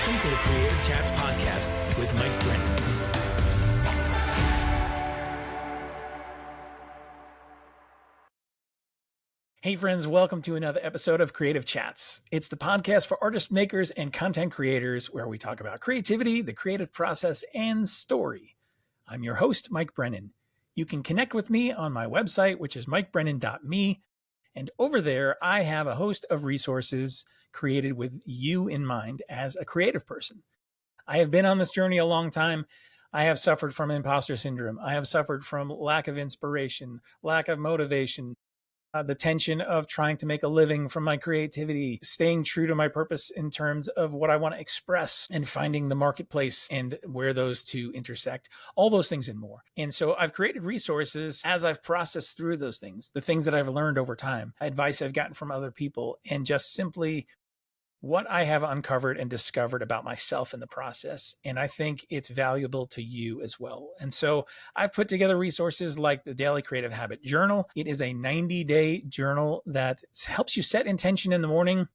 Welcome to the Creative Chats Podcast with Mike Brennan. Hey friends, welcome to another episode of Creative Chats. It's the podcast for artists, makers, and content creators where we talk about creativity, the creative process, and story. I'm your host, Mike Brennan. You can connect with me on my website, which is mikebrennan.me. And over there, I have a host of resources created with you in mind as a creative person. I have been on this journey a long time. I have suffered from imposter syndrome. I have suffered from lack of inspiration, lack of motivation, the tension of trying to make a living from my creativity, staying true to my purpose in terms of what I want to express and finding the marketplace and where those two intersect, all those things and more. And so I've created resources as I've processed through those things, the things that I've learned over time, advice I've gotten from other people, and just simply what I have uncovered and discovered about myself in the process. And I think it's valuable to you as well. And so I've put together resources like the Daily Creative Habit Journal. It is a 90-day journal that helps you set intention in the morning.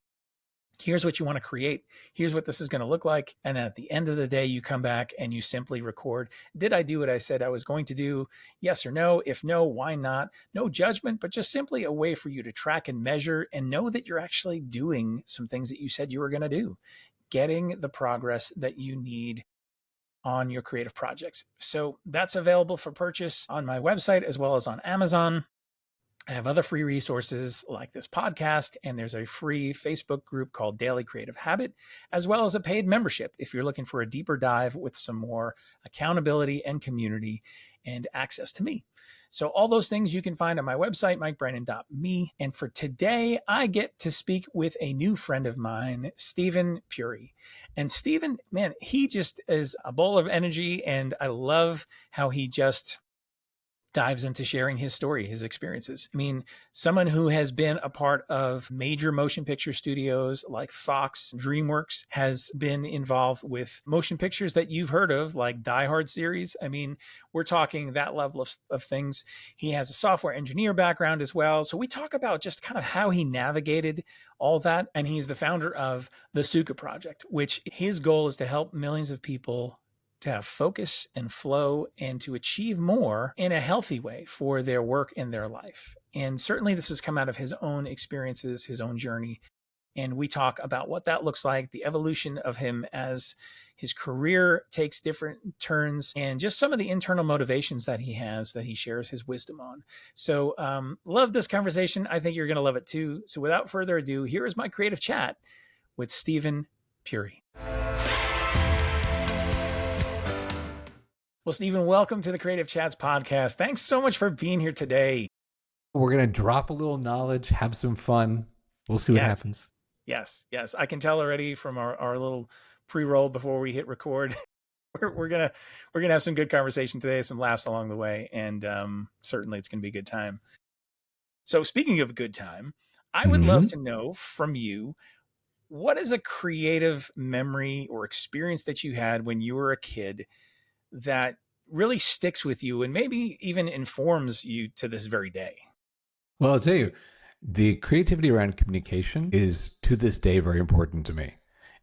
Here's what you want to create. Here's what this is going to look like. And then at the end of the day, you come back and you simply record. Did I do what I said I was going to do? Yes or no? If no, why not? No judgment, but just simply a way for you to track and measure and know that you're actually doing some things that you said you were going to do, getting the progress that you need on your creative projects. So that's available for purchase on my website as well as on Amazon. I have other free resources like this podcast, and there's a free Facebook group called Daily Creative Habit, as well as a paid membership if you're looking for a deeper dive with some more accountability and community and access to me. So all those things you can find on my website, mikebrennan.me. And for today, I get to speak with a new friend of mine, Steven Puri. And Steven, man, he just is a bowl of energy, and I love how he just dives into sharing his story, his experiences. I mean, someone who has been a part of major motion picture studios like Fox, DreamWorks, has been involved with motion pictures that you've heard of, like Die Hard series. I mean, we're talking that level of things. He has a software engineer background as well. So we talk about just kind of how he navigated all that. And he's the founder of the Sukha Project, which his goal is to help millions of people to have focus and flow and to achieve more in a healthy way for their work and their life. And certainly this has come out of his own experiences, his own journey. And we talk about what that looks like, the evolution of him as his career takes different turns, and just some of the internal motivations that he has that he shares his wisdom on. So love this conversation. I think you're going to love it too. So without further ado, here is my creative chat with Steven Puri. Well, Steven, welcome to the Creative Chats podcast. Thanks so much for being here today. We're going to drop a little knowledge, have some fun. We'll see what happens. Yes. I can tell already from our little pre-roll before we hit record. we're gonna have some good conversation today, some laughs along the way, and certainly it's gonna be a good time. So speaking of good time, I would love to know from you, what is a creative memory or experience that you had when you were a kid that really sticks with you and maybe even informs you to this very day? Well, I'll tell you, the creativity around communication is to this day very important to me.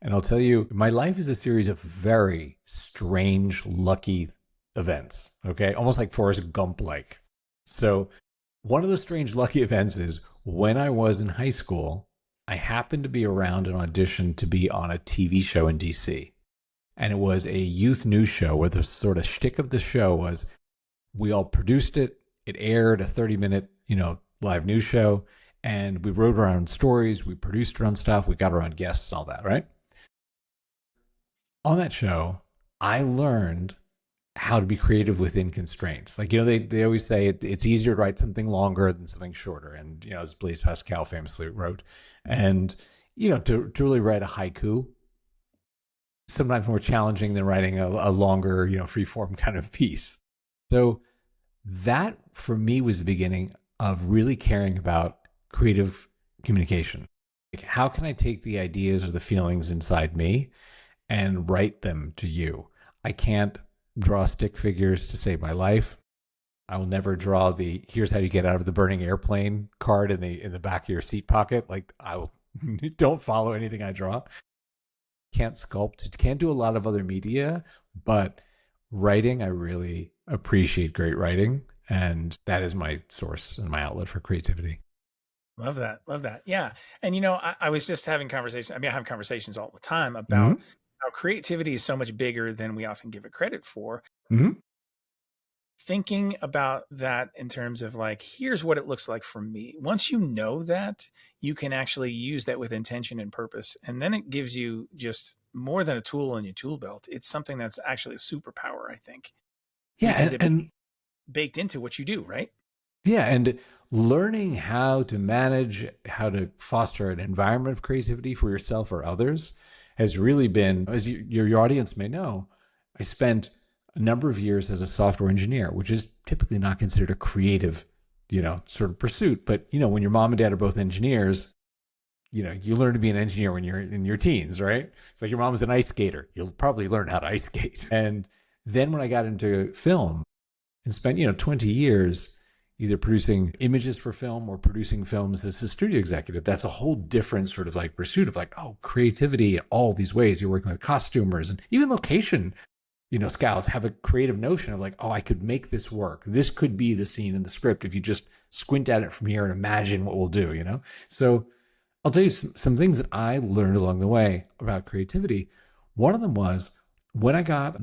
And I'll tell you, my life is a series of very strange, lucky events, okay? Almost like Forrest Gump-like. So one of the strange, lucky events is when I was in high school, I happened to be around an audition to be on a TV show in DC. And it was a youth news show where the sort of shtick of the show was we all produced it. It aired a 30-minute, live news show. And we wrote our own stories. We produced our own stuff. We got our own guests, all that, right? On that show, I learned how to be creative within constraints. Like, they always say it's easier to write something longer than something shorter. And, as Blaise Pascal famously wrote. And, to really write a haiku, sometimes more challenging than writing a longer, free form kind of piece. So that for me was the beginning of really caring about creative communication. Like, how can I take the ideas or the feelings inside me and write them to you? I can't draw stick figures to save my life. I will never draw the "here's how you get out of the burning airplane" card in the back of your seat pocket. Like, I will don't follow anything I draw. can't sculpt, can't do a lot of other media, but writing, I really appreciate great writing. And that is my source and my outlet for creativity. Love that. Love that. Yeah. And I was just having conversations. I mean, I have conversations all the time about Mm-hmm. how creativity is so much bigger than we often give it credit for. Mm-hmm. Thinking about that in terms of like, here's what it looks like for me. Once you know that, you can actually use that with intention and purpose. And then it gives you just more than a tool in your tool belt. It's something that's actually a superpower, I think, Yeah. because it And baked into what you do, right? yeah, and learning how to manage, how to foster an environment of creativity for yourself or others has really been, as your audience may know, I spent a number of years as a software engineer, which is typically not considered a creative, sort of pursuit. But, when your mom and dad are both engineers, you learn to be an engineer when you're in your teens, right? It's like your mom's an ice skater. You'll probably learn how to ice skate. And then when I got into film and spent, 20 years either producing images for film or producing films as a studio executive, that's a whole different sort of like pursuit of like, oh, creativity in all these ways. You're working with costumers and even location, scouts have a creative notion of like, oh, I could make this work. This could be the scene in the script if you just squint at it from here and imagine what we'll do. So I'll tell you some things that I learned along the way about creativity. One of them was when I got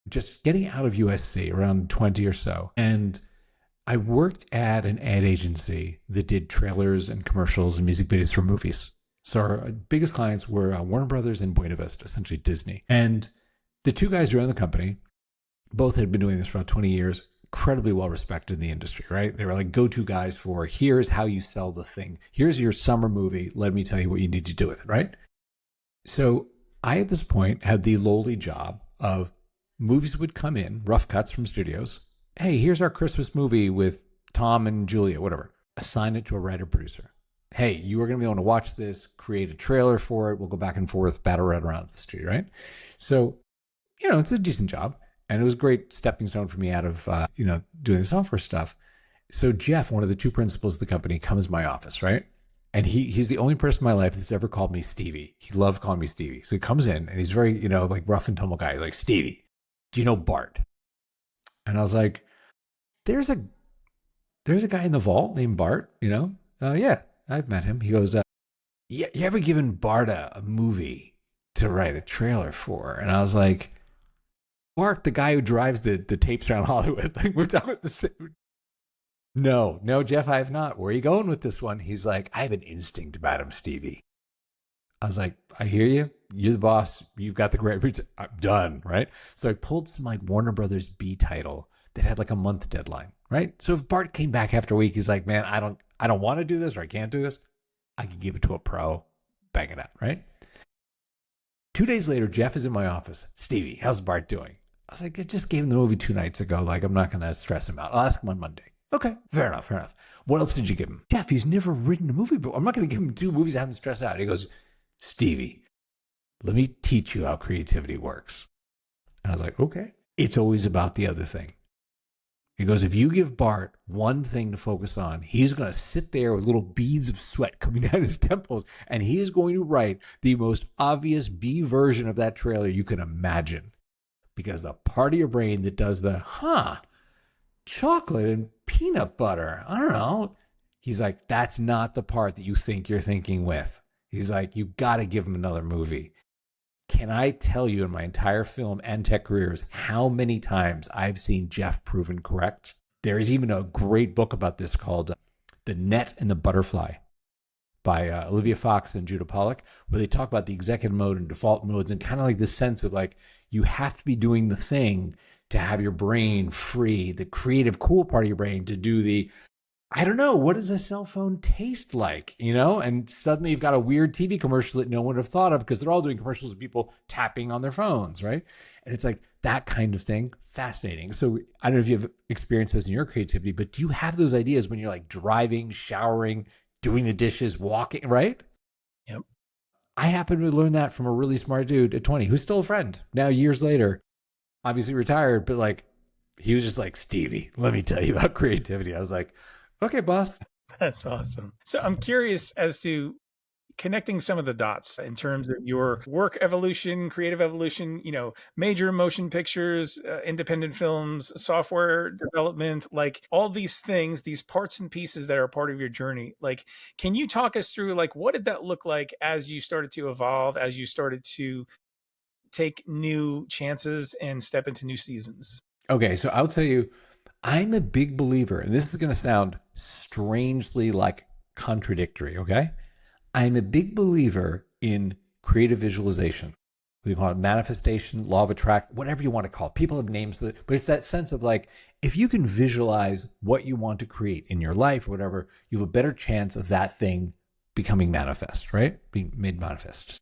just getting out of USC around 20 or so, and I worked at an ad agency that did trailers and commercials and music videos for movies. So our biggest clients were Warner Brothers and Buena Vista, essentially Disney. And the two guys who ran the company both had been doing this for about 20 years, incredibly well respected in the industry, right? They were like go-to guys for here's how you sell the thing. Here's your summer movie. Let me tell you what you need to do with it, right? So I, at this point, had the lowly job of movies would come in, rough cuts from studios. Hey, here's our Christmas movie with Tom and Julia, whatever. Assign it to a writer producer. Hey, you are going to be able to watch this, create a trailer for it. We'll go back and forth, battle right around the street, right? So, it's a decent job. And it was a great stepping stone for me out of, doing the software stuff. So Jeff, one of the two principals of the company, comes to my office, right? And he's the only person in my life that's ever called me Stevie. He loved calling me Stevie. So he comes in and he's very, like rough and tumble guy. He's like, Stevie, do you know Bart? And I was like, there's a guy in the vault named Bart, yeah, I've met him. He goes, yeah, you ever given Bart a movie to write a trailer for? And I was like, Bart, the guy who drives the tapes around Hollywood. Like, we're talking about the same. No, Jeff, I have not. Where are you going with this one? He's like, I have an instinct about him, Stevie. I was like, I hear you. You're the boss. You've got the great. I'm done, right? So I pulled some like Warner Brothers B title that had like a month deadline, right? So if Bart came back after a week, he's like, man, I don't want to do this or I can't do this. I could give it to a pro, bang it out, right? 2 days later, Jeff is in my office. Stevie, how's Bart doing? I was like, I just gave him the movie 2 nights ago. Like, I'm not going to stress him out. I'll ask him on Monday. Okay, fair enough. What else did you give him? Jeff, he's never written a movie before. I'm not going to give him 2 movies I haven't stressed out. He goes, Stevie, let me teach you how creativity works. And I was like, okay. It's always about the other thing. He goes, if you give Bart one thing to focus on, he's going to sit there with little beads of sweat coming down his temples, and he is going to write the most obvious B version of that trailer you can imagine. Because the part of your brain that does the, chocolate and peanut butter, I don't know. He's like, that's not the part that you think you're thinking with. He's like, you got to give him another movie. Can I tell you in my entire film and tech careers how many times I've seen Jeff proven correct? There is even a great book about this called The Net and the Butterfly by Olivia Fox and Judah Pollack, where they talk about the executive mode and default modes and kind of like this sense of like, you have to be doing the thing to have your brain free, the creative, cool part of your brain to do the, I don't know, what does a cell phone taste like, And suddenly you've got a weird TV commercial that no one would have thought of because they're all doing commercials of people tapping on their phones, right? And it's like that kind of thing, fascinating. So I don't know if you have experiences in your creativity, but do you have those ideas when you're like driving, showering, doing the dishes, walking, right? Yep. I happened to learn that from a really smart dude at 20 who's still a friend now years later, obviously retired, but like he was just like, Stevie, let me tell you about creativity. I was like, okay, boss. That's awesome. So I'm curious as to connecting some of the dots in terms of your work evolution, creative evolution, major motion pictures, independent films, software development, like all these things, these parts and pieces that are part of your journey. Like, can you talk us through, like, what did that look like as you started to evolve, as you started to take new chances and step into new seasons? Okay, so I'll tell you, I'm a big believer, and this is going to sound strangely like contradictory, okay? I'm a big believer in creative visualization. We call it manifestation, law of attraction, whatever you want to call it. People have names for it, but it's that sense of like, if you can visualize what you want to create in your life or whatever, you have a better chance of that thing becoming manifest, right? Being made manifest.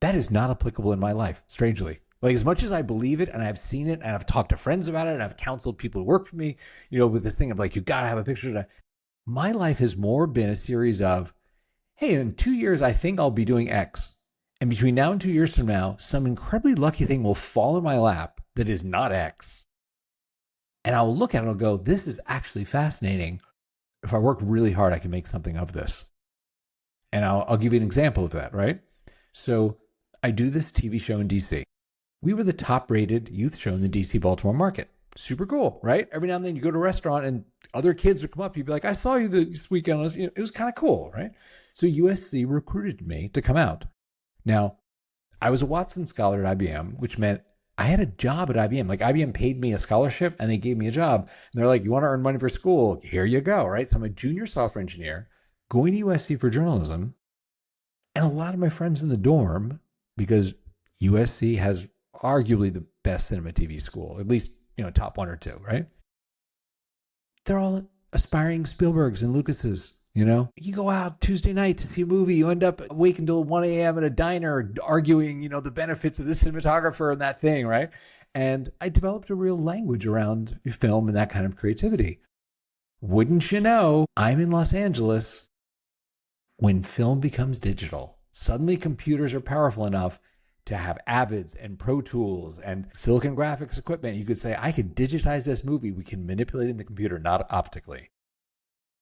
That is not applicable in my life, strangely. Like, as much as I believe it and I've seen it and I've talked to friends about it and I've counseled people who work for me, with this thing of like, you got to have a picture. My life has more been a series of, hey, in 2 years, I think I'll be doing X. And between now and 2 years from now, some incredibly lucky thing will fall in my lap that is not X. And I'll look at it and I'll go, this is actually fascinating. If I work really hard, I can make something of this. And I'll give you an example of that, right? So I do this TV show in DC. We were the top-rated youth show in the DC Baltimore market. Super cool, right? Every now and then you go to a restaurant and other kids would come up. You'd be like, I saw you this weekend. It was kind of cool, right? So USC recruited me to come out. Now, I was a Watson Scholar at IBM, which meant I had a job at IBM. Like, IBM paid me a scholarship and they gave me a job. And they're like, you want to earn money for school? Here you go, right? So I'm a junior software engineer going to USC for journalism. And a lot of my friends in the dorm, because USC has arguably the best cinema TV school, at least, top one or two, right? They're all aspiring Spielbergs and Lucases, You go out Tuesday night to see a movie, you end up awake until 1 a.m. at a diner arguing, the benefits of this cinematographer and that thing, right? And I developed a real language around film and that kind of creativity. Wouldn't you know, I'm in Los Angeles. When film becomes digital, suddenly computers are powerful enough to have Avids and Pro Tools and Silicon Graphics equipment. You could say, I could digitize this movie. We can manipulate it in the computer, not optically.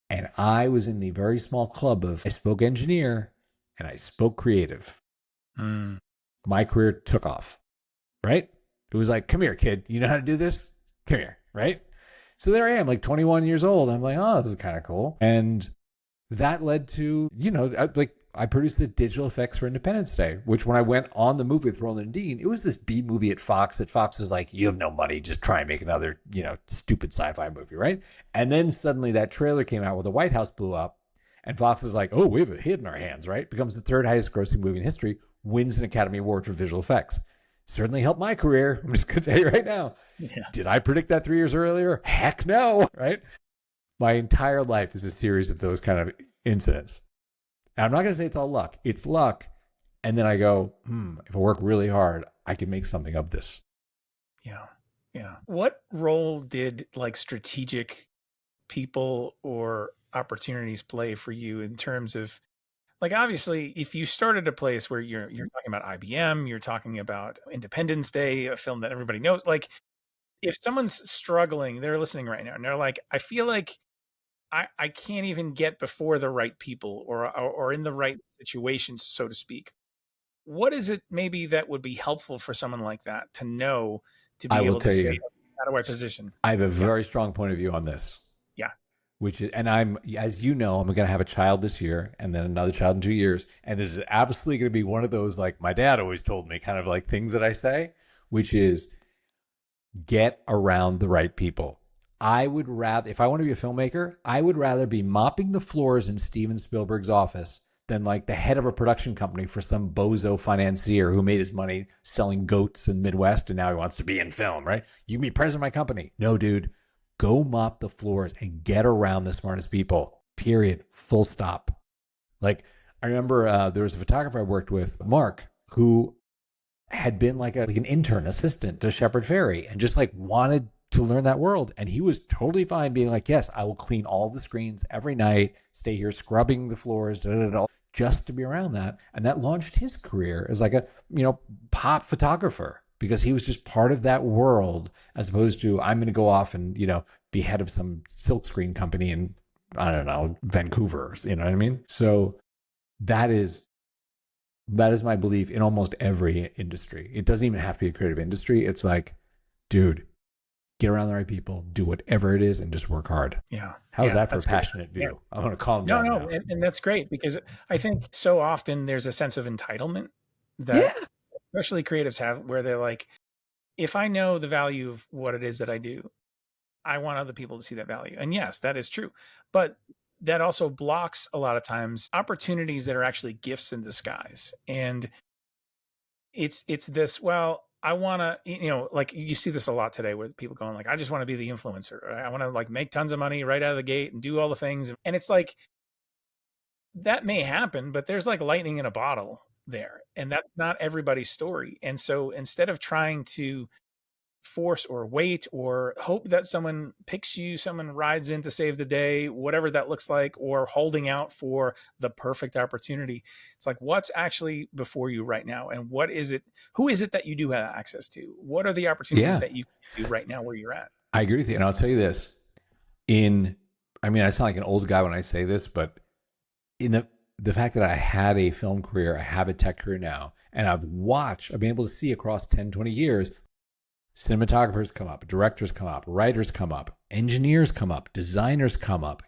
And I was in the very small club of, I spoke engineer and I spoke creative. My career took off, right? It was like, come here, kid. You know how to do this? Come here, right? So there I am, like 21 years old. I'm like, oh, this is kind of cool. And that led to, I produced the digital effects for Independence Day, which when I went on the movie with Roland and Dean, it was this B movie at Fox that Fox was like, you have no money, just try and make another, stupid sci-fi movie, right? And then suddenly that trailer came out where the White House blew up and Fox is like, oh, we have a hit in our hands, right? Becomes the third highest grossing movie in history, wins an Academy Award for visual effects. Certainly helped my career. I'm just going to tell you right now. Yeah. Did I predict that 3 years earlier? Heck no, right? My entire life is a series of those kind of incidents. And I'm not going to say it's all luck. It's luck. And then I go, if I work really hard, I can make something of this. Yeah. Yeah. What role did strategic people or opportunities play for you in terms of, obviously, if you started a place where you're talking about IBM, you're talking about Independence Day, a film that everybody knows, if someone's struggling, they're listening right now and they're like, I feel like I can't even get before the right people or in the right situations, so to speak. What is it maybe that would be helpful for someone like that to know, to be able to say, how do I position? I have a very strong point of view on this. Yeah. Which is, and I'm, as you know, I'm going to have a child this year and then another child in 2 years. And this is absolutely going to be one of those, like my dad always told me, kind of like things that I say, which is get around the right people. I would rather, if I want to be a filmmaker, I would rather be mopping the floors in Steven Spielberg's office than like the head of a production company for some bozo financier who made his money selling goats in the Midwest and now he wants to be in film, right? You can be president of my company. No, dude, go mop the floors and get around the smartest people, period, full stop. Like, I remember there was a photographer I worked with, Mark, who had been like an intern assistant to Shepard Fairey and just like wanted to learn that world. And he was totally fine being like, yes, I will clean all the screens every night, stay here scrubbing the floors, just to be around that. And that launched his career as like a, pop photographer because he was just part of that world as opposed to I'm going to go off and, be head of some silkscreen company in, I don't know, Vancouver, you know what I mean? So That is my belief in almost every industry. It doesn't even have to be a creative industry. It's like, dude, get around the right people, do whatever it is, and just work hard. Yeah. How's that for a That's great. passionate Yeah. view? I'm going to calm No, down no, now. and that's great because I think so often there's a sense of entitlement that Yeah. especially creatives have where they're like, if I know the value of what it is that I do, I want other people to see that value. And yes, that is true. But that also blocks a lot of times opportunities that are actually gifts in disguise. And it's this, well, I want to, like you see this a lot today with people going like, I just want to be the influencer. Right? I want to like make tons of money right out of the gate and do all the things. And it's like, that may happen, but there's like lightning in a bottle there. And that's not everybody's story. And so instead of trying to force or wait or hope that someone picks you, someone rides in to save the day, whatever that looks like, or holding out for the perfect opportunity. It's like, what's actually before you right now? And what is it? Who is it that you do have access to? What are the opportunities Yeah, that you do right now where you're at? I agree with you. And I'll tell you this I mean, I sound like an old guy when I say this, but in the fact that I had a film career, I have a tech career now, and I've been able to see across 10, 20 years, cinematographers come up, directors come up, writers come up, engineers come up, designers come up,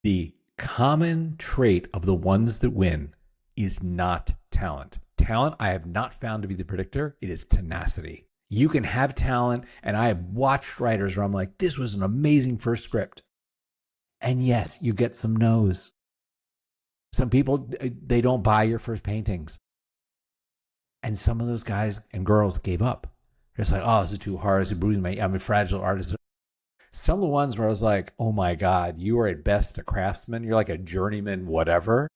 the common trait of the ones that win is not talent. Talent, I have not found to be the predictor. It is tenacity. You can have talent, and I have watched writers where I'm like, this was an amazing first script. And yes, you get some no's. Some people, they don't buy your first paintings. And some of those guys and girls gave up. They're just like, oh, this is too hard. I'm a fragile artist. Some of the ones where I was like, oh my God, you are at best a craftsman. You're like a journeyman, whatever.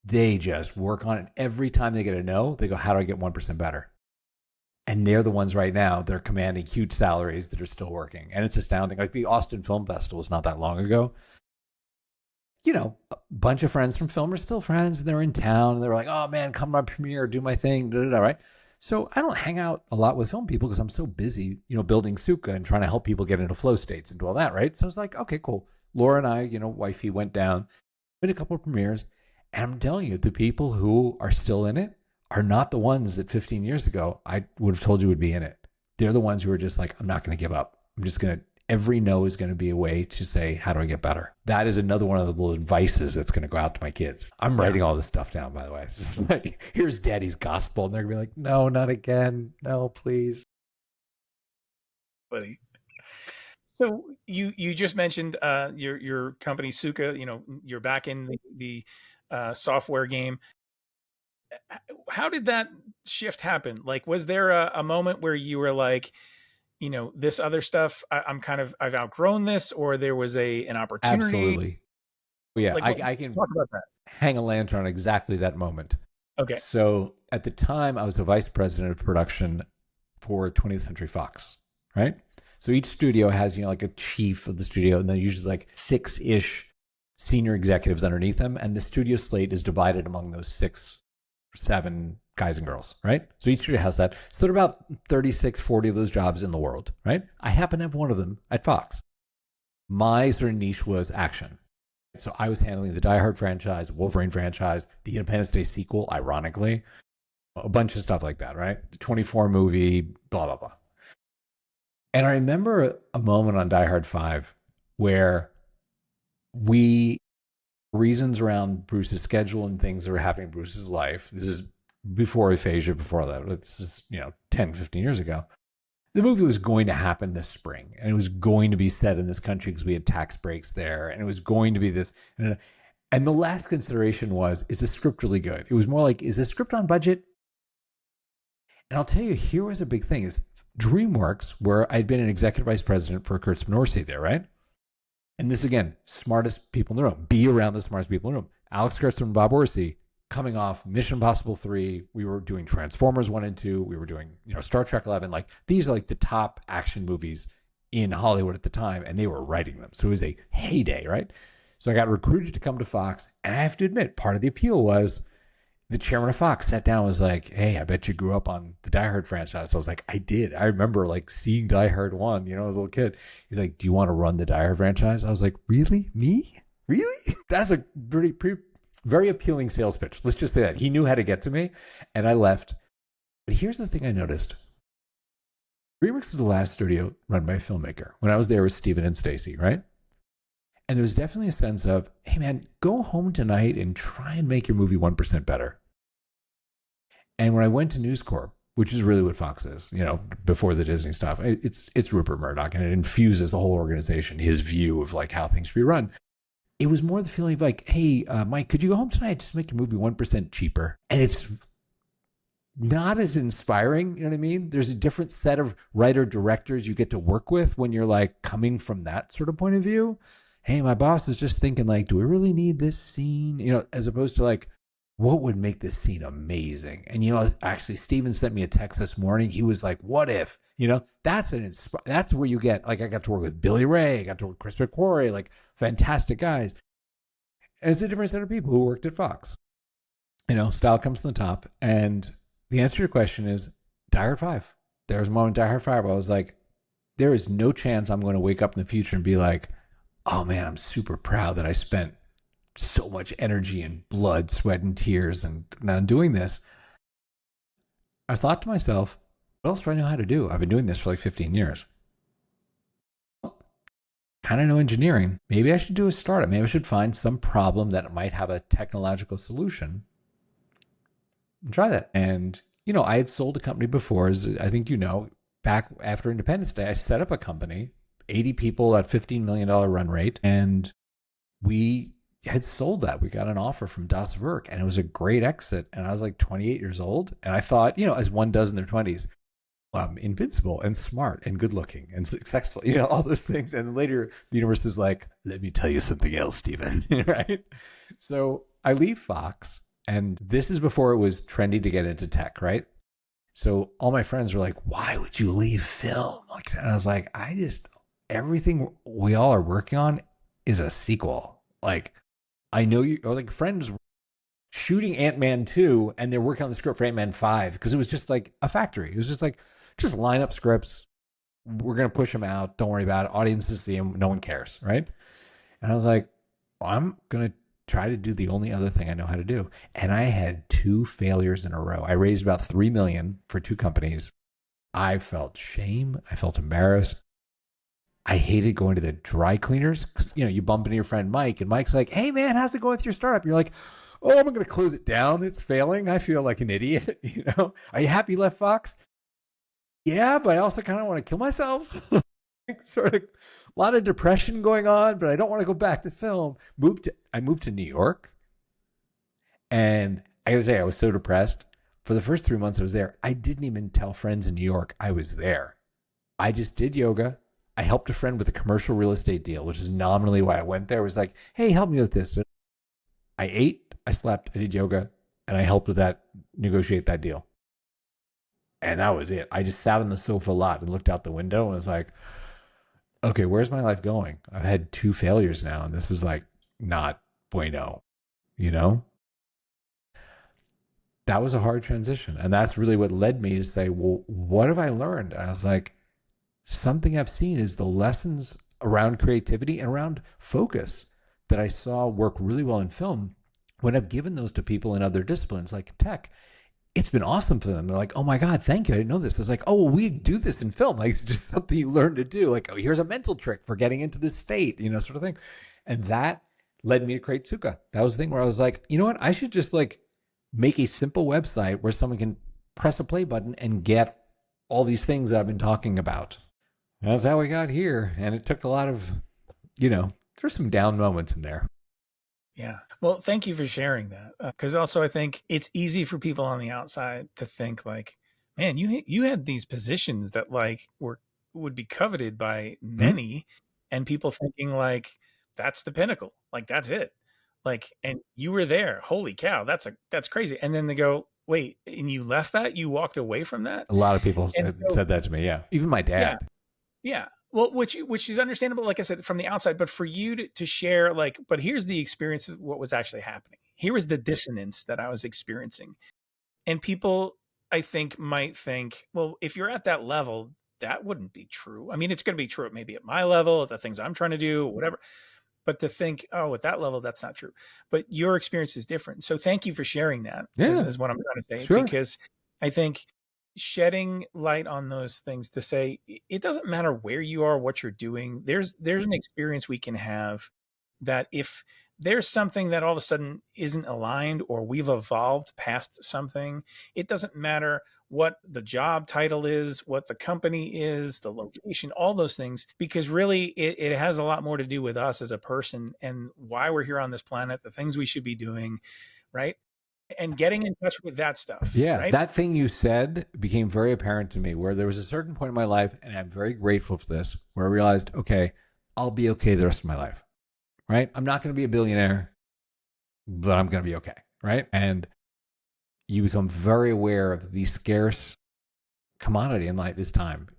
They just work on it. Every time they get a no, they go, how do I get 1% better? And they're the ones right now, they're commanding huge salaries that are still working. And it's astounding. Like the Austin Film Festival was not that long ago. A bunch of friends from film are still friends, and they're in town, and they're like, oh man, come to my premiere, do my thing, right? So I don't hang out a lot with film people because I'm so busy, building Sukha and trying to help people get into flow states and do all that, right? So it's like, okay, cool. Laura and I, wifey went down, did a couple of premieres, and I'm telling you, the people who are still in it are not the ones that 15 years ago I would have told you would be in it. They're the ones who are just like, I'm not going to give up. Every no is going to be a way to say, how do I get better? That is another one of the little advices that's going to go out to my kids. I'm writing all this stuff down, by the way. It's just like, here's daddy's gospel. And they're going to be like, no, not again. No, please. Buddy. So you just mentioned your company Sukha, you're back in the software game. How did that shift happen? Like, was there a moment where you were like, this other stuff, I've outgrown this, or there was an opportunity? Absolutely. Yeah, Like, I can talk about that. hang a lantern on exactly that moment. Okay. So at the time, I was the vice president of production for 20th Century Fox, right? So each studio has, like a chief of the studio, and then usually like 6-ish senior executives underneath them. And the studio slate is divided among those 6 or 7 guys and girls, right? So each studio has that. So there are about 36, 40 of those jobs in the world, right? I happen to have one of them at Fox. My sort of niche was action. So I was handling the Die Hard franchise, Wolverine franchise, the Independence Day sequel, ironically, a bunch of stuff like that, right? The 24 movie, blah, blah, blah. And I remember a moment on Die Hard 5 where reasons around Bruce's schedule and things that were happening in Bruce's life. This is before aphasia, before that. This is, 10, 15 years ago. The movie was going to happen this spring, and it was going to be set in this country because we had tax breaks there, and it was going to be this. And the last consideration was, is the script really good? It was more like, is the script on budget? And I'll tell you, here was a big thing, is DreamWorks, where I'd been an executive vice president for Kurtz Minorsi there, right? And this, again, smartest people in the room. Be around the smartest people in the room. Alex Kurtzman and Bob Orsi, coming off Mission Impossible 3, we were doing Transformers 1 and 2, we were doing, Star Trek 11. Like, these are like the top action movies in Hollywood at the time, and they were writing them. So it was a heyday, right? So I got recruited to come to Fox, and I have to admit, part of the appeal was the chairman of Fox sat down and was like, hey, I bet you grew up on the Die Hard franchise. I was like, I did. I remember like seeing Die Hard 1, as a little kid. He's like, do you want to run the Die Hard franchise? I was like, really? Me? really? That's a very appealing sales pitch. Let's just say that. He knew how to get to me, and I left. But here's the thing I noticed. DreamWorks is the last studio run by a filmmaker. When I was there with Steven and Stacy, right? And there was definitely a sense of, hey man, go home tonight and try and make your movie 1% better. And when I went to News Corp, which is really what Fox is, before the Disney stuff, it's Rupert Murdoch, and it infuses the whole organization, his view of like how things should be run. It was more the feeling of like, hey, Mike, could you go home tonight just make your movie 1% cheaper? And it's not as inspiring, you know what I mean? There's a different set of writer directors you get to work with when you're like coming from that sort of point of view. Hey, my boss is just thinking like, do we really need this scene? As opposed to like, what would make this scene amazing? And actually Steven sent me a text this morning. He was like, what if? That's that's where you get, like, I got to work with Billy Ray, I got to work with Chris McQuarrie, like fantastic guys. And it's a different set of people who worked at Fox. Style comes from the top. And the answer to your question is Die Hard 5. There was a moment in Die Hard 5 where I was like, there is no chance I'm going to wake up in the future and be like, oh man, I'm super proud that I spent so much energy and blood, sweat, and tears and now doing this. I thought to myself, what else do I know how to do? I've been doing this for like 15 years. Kind of know engineering. Maybe I should do a startup. Maybe I should find some problem that might have a technological solution and try that. And, I had sold a company before, as I think back after Independence Day, I set up a company, 80 people at $15 million run rate. And we had sold that. We got an offer from Das Werk, and it was a great exit. And I was like 28 years old. And I thought, as one does in their 20s, invincible and smart and good looking and successful, all those things. And later the universe is like, let me tell you something else, Steven. Right? So I leave Fox, and this is before it was trendy to get into tech, right? So all my friends were like, why would you leave film? And I was like, everything we all are working on is a sequel. Like, I know you, or like friends shooting Ant-Man 2 and they're working on the script for Ant-Man 5 because it was just like a factory. It was just like, just line up scripts. We're going to push them out. Don't worry about it. Audiences see them. No one cares. Right. And I was like, I'm going to try to do the only other thing I know how to do. And I had 2 failures in a row. I raised about $3 million for 2 companies. I felt shame. I felt embarrassed. I hated going to the dry cleaners because, you bump into your friend Mike, and Mike's like, hey man, how's it going with your startup? You're like, oh, I'm going to close it down. It's failing. I feel like an idiot. Are you happy you left Fox? Yeah, but I also kind of want to kill myself. Sort of a lot of depression going on, but I don't want to go back to film. I moved to New York, and I gotta say, I was so depressed. For the first 3 months I was there, I didn't even tell friends in New York I was there. I just did yoga. I helped a friend with a commercial real estate deal, which is nominally why I went there. It was like, hey, help me with this. I ate, I slept, I did yoga, and I helped with that, negotiate that deal. And that was it. I just sat on the sofa a lot and looked out the window and was like, okay, where's my life going? I've had 2 failures now, and this is like not bueno, That was a hard transition. And that's really what led me to say, well, what have I learned? And I was like, something I've seen is the lessons around creativity and around focus that I saw work really well in film. When I've given those to people in other disciplines like tech, it's been awesome for them. They're like, oh my God, thank you. I didn't know this. It's like, oh, well, we do this in film. Like, it's just something you learn to do. Like, oh, here's a mental trick for getting into this state, sort of thing. And that led me to create Sukha. That was the thing where I was like, you know what? I should just like make a simple website where someone can press a play button and get all these things that I've been talking about. And that's how we got here. And it took a lot of, there's some down moments in there. Yeah. Well, thank you for sharing that. Because also I think it's easy for people on the outside to think like, man, you had these positions that like would be coveted by many, and people thinking like that's the pinnacle, like that's it, like, and you were there. Holy cow, that's crazy. And then they go, wait, and you left that? You walked away from that? A lot of people And so, said that to me. Yeah, even my dad. Yeah. Well, which is understandable, like I said, from the outside, but for you to share, like, but here's the experience of what was actually happening. Here was the dissonance that I was experiencing. And people, I think, might think, well, if you're at that level, that wouldn't be true. I mean, it's going to be true maybe at my level, at the things I'm trying to do, whatever. But to think, oh, at that level, that's not true. But your experience is different. So thank you for sharing that, Yeah, is what I'm trying to say, sure. because I think shedding light on those things to say it doesn't matter where you are, what you're doing. There's an experience we can have that if there's something that all of a sudden isn't aligned or we've evolved past something, it doesn't matter what the job title is, what the company is, the location, all those things, because really it has a lot more to do with us as a person and why we're here on this planet, the things we should be doing, right? And getting in touch with that stuff, Yeah, right? that thing you said became very apparent to me where there was a certain point in my life, and I'm very grateful for this, where I realized, okay, I'll be okay the rest of my life, right? I'm not going to be a billionaire, but I'm going to be okay, right? And you become very aware of the scarce commodity in life is time.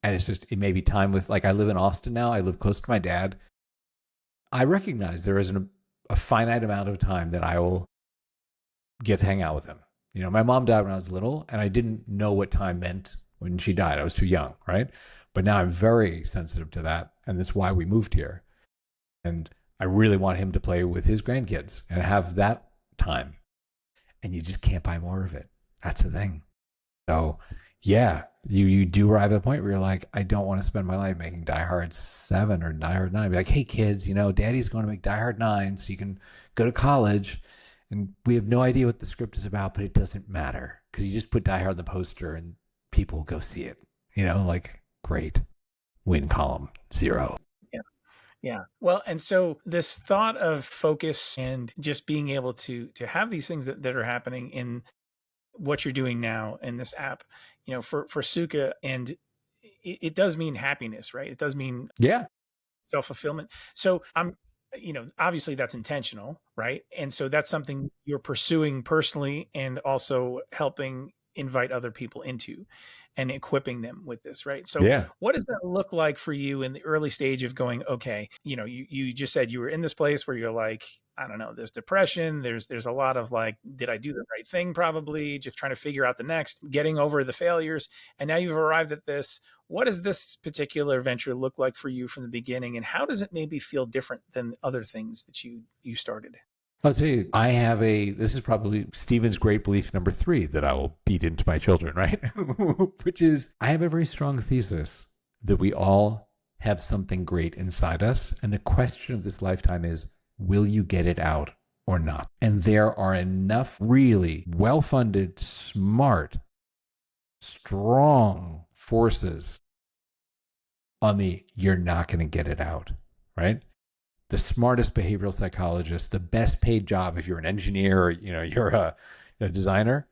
And it's just, it may be time with, like, I live in Austin now. I live close to my dad. I recognize there is a finite amount of time that I will get to hang out with him. You know, my mom died when I was little, and I didn't know what time meant when she died. I was too young, right? But now I'm very sensitive to that, and that's why we moved here. And I really want him to play with his grandkids and have that time. And you just can't buy more of it. That's the thing. So, yeah, you do arrive at a point where you're like, I don't want to spend my life making Die Hard 7 or Die Hard 9. Be like, hey, kids, you know, Daddy's going to make Die Hard 9 so you can go to college. And we have no idea what the script is about, but it doesn't matter because you just put Die Hard on the poster and people go see it. You know, like, great. Win column 0. Yeah. Yeah. Well, and so this thought of focus and just being able to have these things that are happening in what you're doing now in this app, you know, for Sukha, and it does mean happiness, right? It does mean Yeah. self-fulfillment. So I'm, you know, obviously that's intentional, right? And so that's something you're pursuing personally and also helping invite other people into and equipping them with this, right? So Yeah. what does that look like for you in the early stage of going, okay, you know, you just said you were in this place where you're like, I don't know, there's depression, there's a lot of like, did I do the right thing? Probably just trying to figure out the next, getting over the failures. And now you've arrived at this. What does this particular venture look like for you from the beginning? And how does it maybe feel different than other things that you started? I'll tell you, this is probably Steven's great belief number 3 that I will beat into my children, right? Which is, I have a very strong thesis that we all have something great inside us. And the question of this lifetime is, will you get it out or not? And there are enough really well-funded, smart, strong forces on the you're not going to get it out, right? The smartest behavioral psychologist, the best paid job if you're an engineer or you're a designer,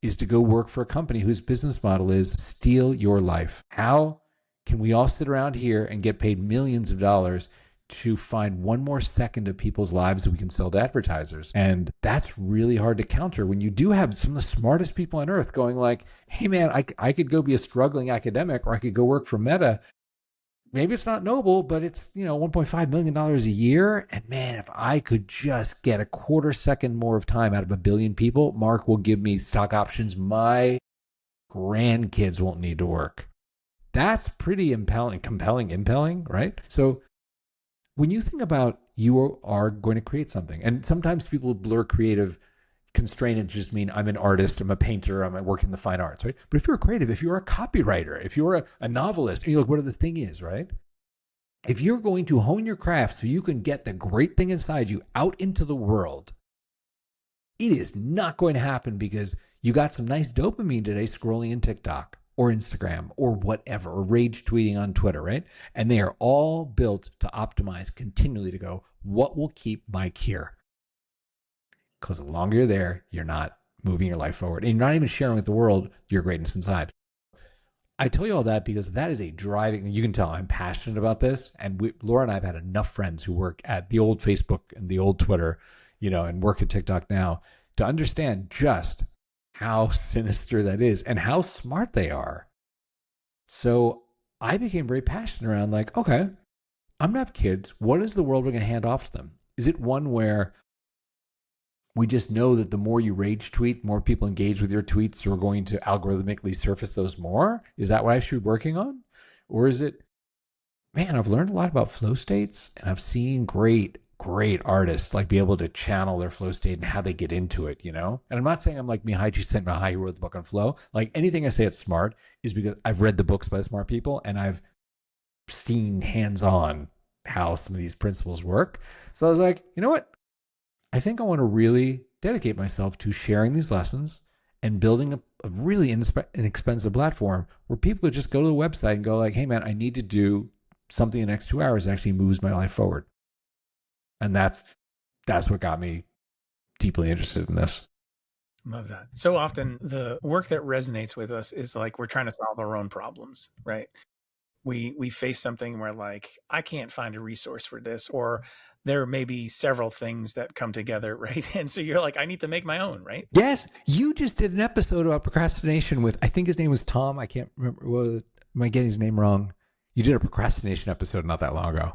is to go work for a company whose business model is steal your life. How can we all sit around here and get paid millions of dollars to find one more second of people's lives that we can sell to advertisers? And that's really hard to counter when you do have some of the smartest people on earth going like, hey man, I could go be a struggling academic, or I could go work for Meta. Maybe it's not noble, but it's, $1.5 million a year. And man, if I could just get a quarter second more of time out of a billion people, Mark will give me stock options my grandkids won't need to work. That's pretty compelling, right? So when you think about you are going to create something, and sometimes people blur creative constraint and just mean I'm an artist, I'm a painter, I'm working in the fine arts, right? But if you're a creative, if you're a copywriter, if you're a novelist, and you're like, what the thing is, right? If you're going to hone your craft so you can get the great thing inside you out into the world, it is not going to happen because you got some nice dopamine today scrolling in TikTok or Instagram or whatever, or rage tweeting on Twitter, right? And they are all built to optimize continually to go, what will keep Mike here? Because the longer you're there, you're not moving your life forward. And you're not even sharing with the world your greatness inside. I tell you all that because that is a driving, you can tell I'm passionate about this. And Laura and I have had enough friends who work at the old Facebook and the old Twitter, and work at TikTok now to understand just how sinister that is and how smart they are. So I became very passionate around like, okay, I'm going to have kids. What is the world we're going to hand off to them? Is it one where we just know that the more you rage tweet, more people engage with your tweets, so we're going to algorithmically surface those more? Is that what I should be working on? Or is it man, I've learned a lot about flow states, and I've seen great artists like be able to channel their flow state and how they get into it, you know? And I'm not saying I'm like Mihai Csikszentmihalyi who wrote the book on flow. Like anything I say it's smart is because I've read the books by smart people and I've seen hands-on how some of these principles work. So I was like, you know what? I think I want to really dedicate myself to sharing these lessons and building a really inexpensive platform where people could just go to the website and go like, hey man, I need to do something in the next 2 hours that actually moves my life forward. And that's what got me deeply interested in this. Love that. So often the work that resonates with us is like we're trying to solve our own problems, right? We face something where like I can't find a resource for this, or there may be several things that come together, right? And so you're like, I need to make my own, right? Yes, you just did an episode about procrastination with, I think his name was Tom. I can't remember. Am I getting his name wrong? You did a procrastination episode not that long ago.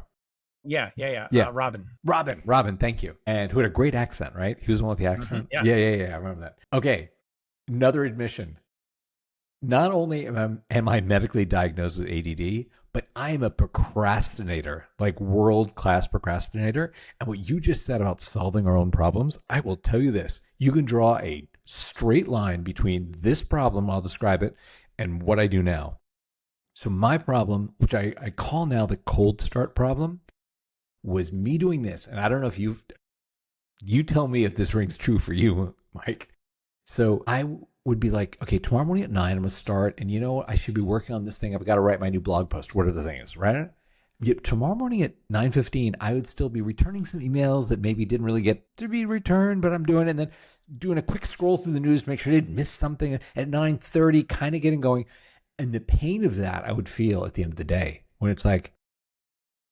Yeah. Yeah. Robin. Thank you. And who had a great accent, right? He was the one with the accent. Yeah. Yeah. I remember that. Okay. Another admission. Not only am I medically diagnosed with ADD, but I'm a procrastinator, like world-class procrastinator. And what you just said about solving our own problems, I will tell you this. You can draw a straight line between this problem, I'll describe it, and what I do now. So my problem, which I call now the cold start problem, was me doing this. And I don't know if you tell me if this rings true for you, Mike. So I would be like, okay, tomorrow morning at 9, I'm going to start. And you know what? I should be working on this thing. I've got to write my new blog post, whatever the thing is, right? Yet tomorrow morning at 9:15, I would still be returning some emails that maybe didn't really get to be returned, but I'm doing it. And then doing a quick scroll through the news to make sure I didn't miss something at 9:30, kind of getting going. And the pain of that I would feel at the end of the day when it's like,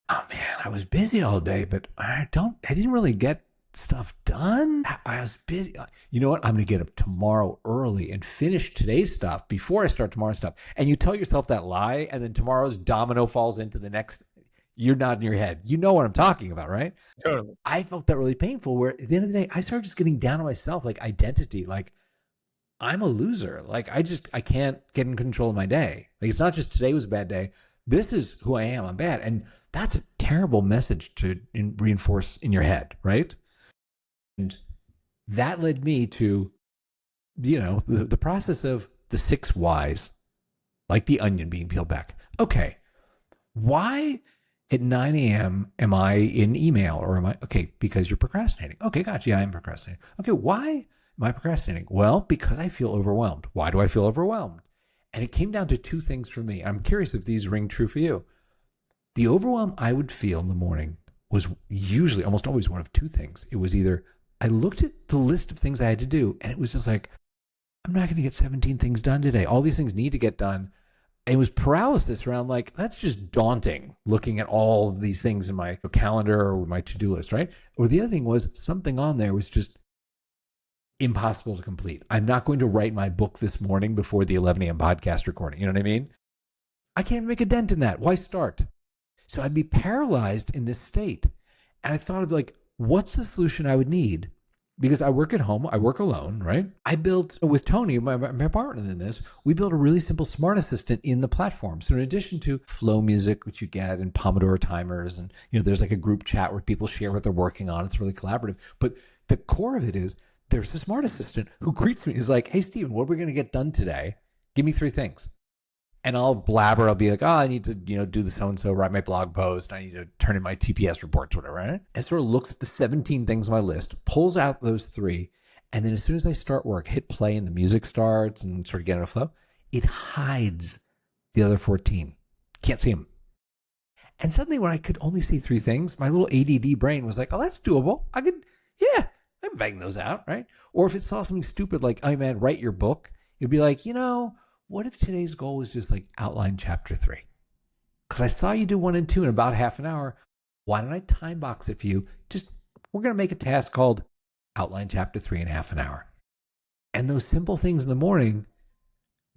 oh man, I was busy all day, but I didn't really get stuff done. I was busy. You know what? I'm going to get up tomorrow early and finish today's stuff before I start tomorrow's stuff. And you tell yourself that lie, and then tomorrow's domino falls into the next. You're nodding your head. You know what I'm talking about, right? Totally. I felt that really painful where at the end of the day, I started just getting down on myself, like identity, like I'm a loser. Like I can't get in control of my day. Like it's not just today was a bad day. This is who I am. I'm bad. And that's a terrible message to reinforce in your head, right? And that led me to, the process of the 6 whys, like the onion being peeled back. Okay, why at 9 a.m. am I in email or am I, okay, because you're procrastinating. Okay, gotcha, yeah, I'm procrastinating. Okay, why am I procrastinating? Well, because I feel overwhelmed. Why do I feel overwhelmed? And it came down to 2 things for me. I'm curious if these ring true for you. The overwhelm I would feel in the morning was usually, almost always, one of 2 things. It was either I looked at the list of things I had to do, and it was just like, I'm not going to get 17 things done today. All these things need to get done. And it was paralysis around like, that's just daunting, looking at all of these things in my calendar or my to-do list, right? Or the other thing was something on there was just impossible to complete. I'm not going to write my book this morning before the 11 a.m. podcast recording. You know what I mean? I can't even make a dent in that. Why start? So I'd be paralyzed in this state. And I thought of like, what's the solution I would need? Because I work at home, I work alone, right? I built with Tony, my partner in this, we built a really simple smart assistant in the platform. So in addition to flow music, which you get, and Pomodoro timers, and there's like a group chat where people share what they're working on. It's really collaborative. But the core of it is there's a smart assistant who greets me. He's like, hey, Steven, what are we going to get done today? Give me 3 things. And I'll blabber. I'll be like, oh, I need to, do the so-and-so, write my blog post. I need to turn in my TPS reports, whatever, right? And sort of looks at the 17 things on my list, pulls out those 3. And then as soon as I start work, hit play and the music starts and sort of get in a flow, it hides the other 14. Can't see them. And suddenly when I could only see 3 things, my little ADD brain was like, oh, that's doable. I can bang those out, right? Or if it saw something stupid like, oh man, write your book, it'd be like, what if today's goal was just like outline chapter 3? Because I saw you do 1 and 2 in about half an hour. Why don't I time box it for you? We're going to make a task called outline chapter 3 in half an hour. And those simple things in the morning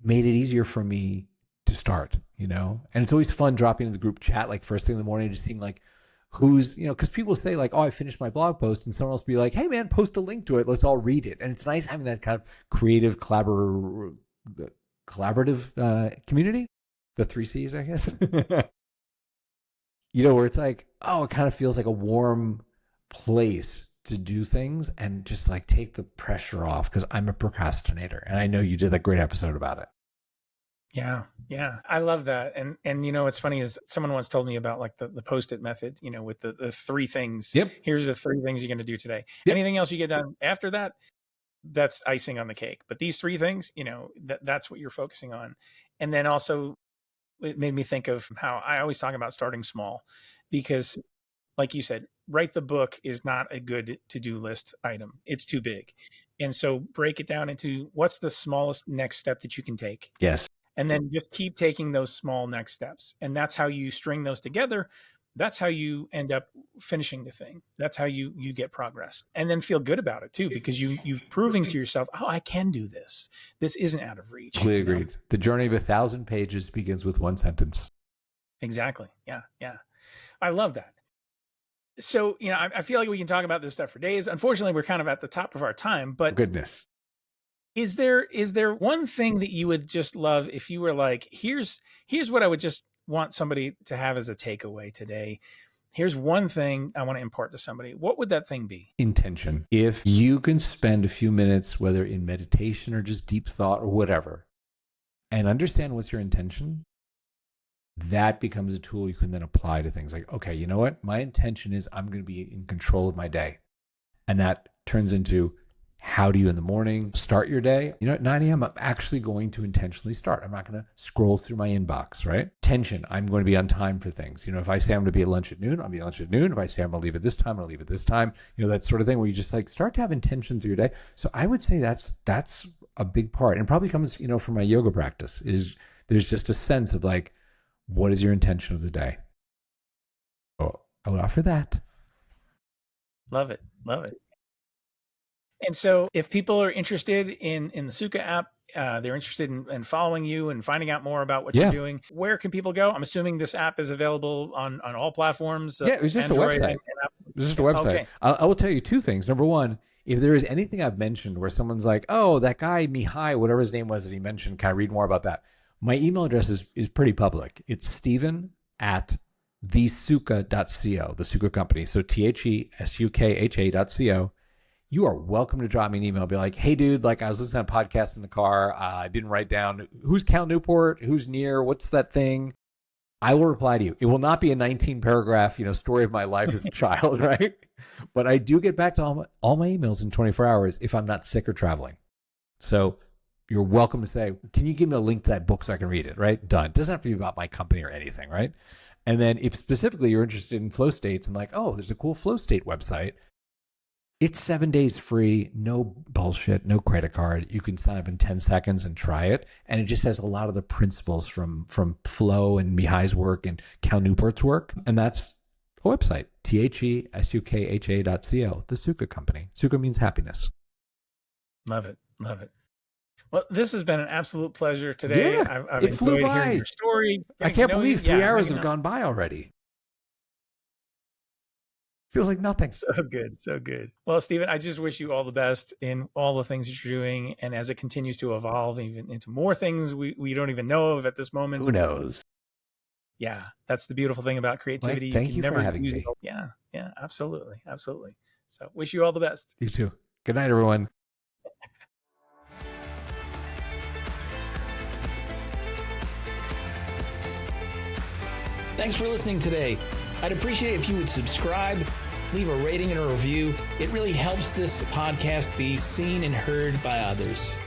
made it easier for me to start, And it's always fun dropping in the group chat, like first thing in the morning, just seeing like who's, because people say like, oh, I finished my blog post, and someone else be like, hey man, post a link to it. Let's all read it. And it's nice having that kind of creative collaborative community, the 3 C's, I guess. where it's like, oh, it kind of feels like a warm place to do things and just like take the pressure off, because I'm a procrastinator. And I know you did a great episode about it. Yeah. Yeah. I love that. And what's funny is someone once told me about like the Post-it method, with the three things. Yep. Here's the three things you're going to do today. Yep. Anything else you get done after that, that's icing on the cake. But these three things, that's what you're focusing on. And then also it made me think of how I always talk about starting small, because like you said, write the book is not a good to-do list item. It's too big. And so break it down into what's the smallest next step that you can take. Yes. And then just keep taking those small next steps. And that's how you string those together. That's how you end up finishing the thing. That's how you get progress. And then feel good about it too, because you've proven to yourself, oh, I can do this. This isn't out of reach. Completely agreed. The journey of 1,000 pages begins with one sentence. Exactly. Yeah. Yeah. I love that. So, I feel like we can talk about this stuff for days. Unfortunately, we're kind of at the top of our time, but goodness. Is there one thing that you would just love if you were like, here's what I would just want somebody to have as a takeaway today. Here's one thing I want to impart to somebody. What would that thing be? Intention. If you can spend a few minutes, whether in meditation or just deep thought or whatever, and understand what's your intention, that becomes a tool you can then apply to things like, okay, you know what? My intention is I'm going to be in control of my day. And that turns into, how do you in the morning start your day? At 9 a.m., I'm actually going to intentionally start. I'm not going to scroll through my inbox, right? Tension. I'm going to be on time for things. If I say I'm going to be at lunch at noon, I'll be at lunch at noon. If I say I'm going to leave at this time, I'll leave at this time. That sort of thing where you just like start to have intention through your day. So I would say that's a big part. And it probably comes, from my yoga practice, is there's just a sense of like, what is your intention of the day? So I would offer that. Love it. Love it. And so if people are interested in the Sukha app, they're interested in following you and finding out more about what you're doing, where can people go? I'm assuming this app is available on all platforms. Yeah, it was just Android a website. It was just a website. Okay. I will tell you two things. Number one, if there is anything I've mentioned where someone's like, oh, that guy, Mihai, whatever his name was that he mentioned, can I read more about that? My email address is pretty public. It's Steven@thesukha.co, the Sukha company. So THESUKHA.co. You are welcome to drop me an email. Be like, hey, dude, like I was listening to a podcast in the car. I didn't write down who's Cal Newport, who's near, what's that thing? I will reply to you. It will not be a 19-paragraph, story of my life as a child, right? But I do get back to all my emails in 24 hours if I'm not sick or traveling. So you're welcome to say, can you give me a link to that book so I can read it, right? Done. It doesn't have to be about my company or anything, right? And then if specifically you're interested in flow states and like, oh, there's a cool flow state website. It's 7 days free, no bullshit, no credit card. You can sign up in 10 seconds and try it. And it just has a lot of the principles from Flow and Mihai's work and Cal Newport's work. And that's a website, THESUKHA.co, the Sukha company. Sukha means happiness. Love it. Love it. Well, this has been an absolute pleasure today. Yeah, I've enjoyed hearing your story. I can't believe 3 hours have gone by already. Feels like nothing. So good. So good. Well, Steven, I just wish you all the best in all the things that you're doing. And as it continues to evolve even into more things we don't even know of at this moment. Who knows? Yeah. That's the beautiful thing about creativity. Mike, thank you for having me. Yeah. Yeah, absolutely. Absolutely. So wish you all the best. You too. Good night, everyone. Thanks for listening today. I'd appreciate it if you would subscribe, leave a rating and a review. It really helps this podcast be seen and heard by others.